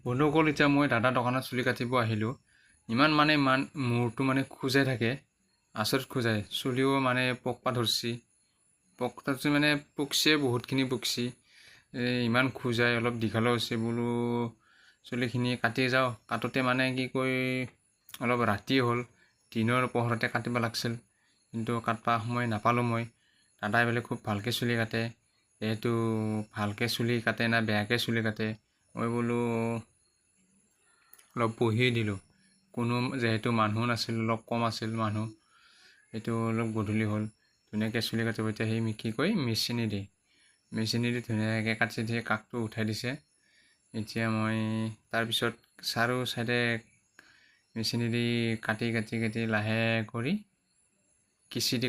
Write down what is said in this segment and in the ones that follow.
বন্ধুসকল, এতিয়া মই দাদা দোকানত চুলি কাটিব আহিলোঁ। ইমান মূৰটো খোজাই থাকে, আচৰিত খোজাই। চুলিও পকপা ধৰছি, পকছে, বহুতখিনি পকছি। ইমান খোজাই, অলপ দীঘলো হৈছে। বোলো চুলিখিনি কাটি যাওঁ। কাটোতে কি কয়, অলপ ৰাতি হ'ল, দিনৰ পোহৰতে কাটিব লাগিছিল, কিন্তু কাটবা সময় নাপালোঁ মই। দাদাই বোলে খুব ভালকৈ চুলি কাটে, যিহেতু ভালকৈ চুলি কাটে না বেয়াকৈ চুলি কাটে। মই বোলো অলপ বহি দিলোঁ। যিহেতু মানুহ নাছিল, অলপ কম আছিল মানুহ, সেইটো অলপ গধূলি হ'ল, ধুনীয়াকৈ চুলি কাটিব। এতিয়া সেই কি কয়, মেচিনেদি ধুনীয়াকৈ কাটি দিয়ে, কাকটো উঠাই দিছে। এতিয়া মই তাৰপিছত চাৰো চাইডে মেচিনেদি কাটি লাহে কৰি কিচি দি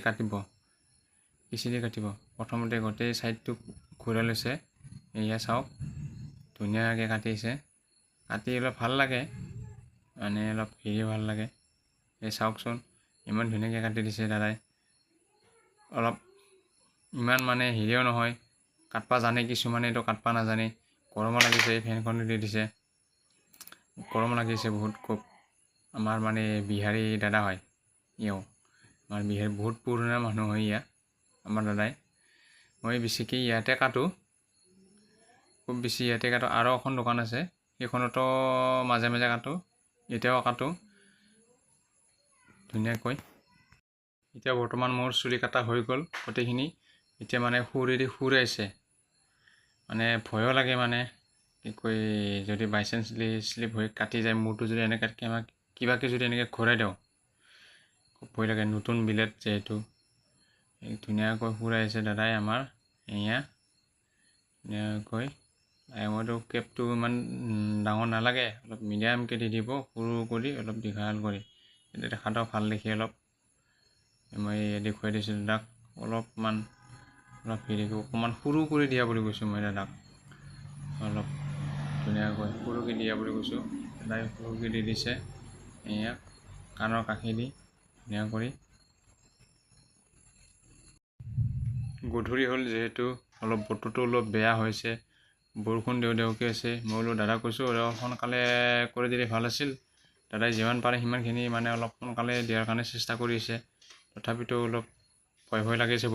কাটিব। প্ৰথমতে গোটেই ছাইডটো ঘূৰাই লৈছে। এয়া চাওক, ধুনীয়াকৈ কাটিছে। কাটি অলপ ভাল লাগে, অলপ ভাল লাগে। এই চাওকচোন, ইমান ধুনীয়াকৈ কাটি দিছে দাদাই। অলপ ইমান হেৰিও নহয়, কাটবা জানে, কিছুমানেতো কাটবা নাজানে। গৰমো লাগিছে, ফেনখন দি দিছে, গৰম লাগিছে বহুত খুব। আমাৰ বিহাৰী দাদা হয় ইয়ো, আমাৰ বিহাৰী বহুত পুৰণা মানুহ হয় ইয়া, আমাৰ দাদাই। মই বেছিকৈ ইয়াতে কাটোঁ, খুব বেছি ইয়াতে কাটোঁ। আৰু এখন দোকান আছে, সেইখনতো মাজে মাজে কাটোঁ, এতিয়াও কাটোঁ ধুনীয়াকৈ। এতিয়া বৰ্তমান মোৰ চুলি কাটা হৈ গ'ল গোটেইখিনি। এতিয়া সুৰেদি সুৰাইছে, ভয়ো লাগে। কি কয়, যদি বাইচান্স শ্লিপ হৈ কাটি যায় মূৰটো, যদি এনেকৈ কিবাকৈ যদি এনেকৈ ঘূৰাই দিওঁ, খুব ভয় লাগে। নতুন ব্লেড যিহেতু, ধুনীয়াকৈ সুৰাইছে দাদাই আমাৰ। এয়া ধুনীয়াকৈ। মইতো কেপটো ইমান ডাঙৰ নালাগে, অলপ মিডিয়ামকৈ দি দিব, সৰু কৰি অলপ দীঘল কৰি। এতিয়া দেখাটো ভাল দেখি অলপ মই দেখুৱাই দিছোঁ দাদাক। অকণমান সৰু কৰি দিয়া বুলি কৈছোঁ মই দাদাক। অলপ ধুনীয়াকৈ সৰুকৈ দিয়া বুলি কৈছোঁ। দাদাই সৰুকৈ দি দিছে। এয়া কাণৰ কাষেদি ধুনীয়া কৰি। গধূলি হ'ল যিহেতু, অলপ বতৰটো অলপ বেয়া হৈছে, বৰষুণ দেওকৈ আছে। মই বোলো দাদাক কৈছোঁ, সোনকালে কৰি দিলে ভাল আছিল। দাদাই যিমান পাৰে সিমানখিনি অলপ সোনকালে দিয়াৰ কাৰণে চেষ্টা কৰি আছে। তথাপিতো অলপ ভয় লাগিছে।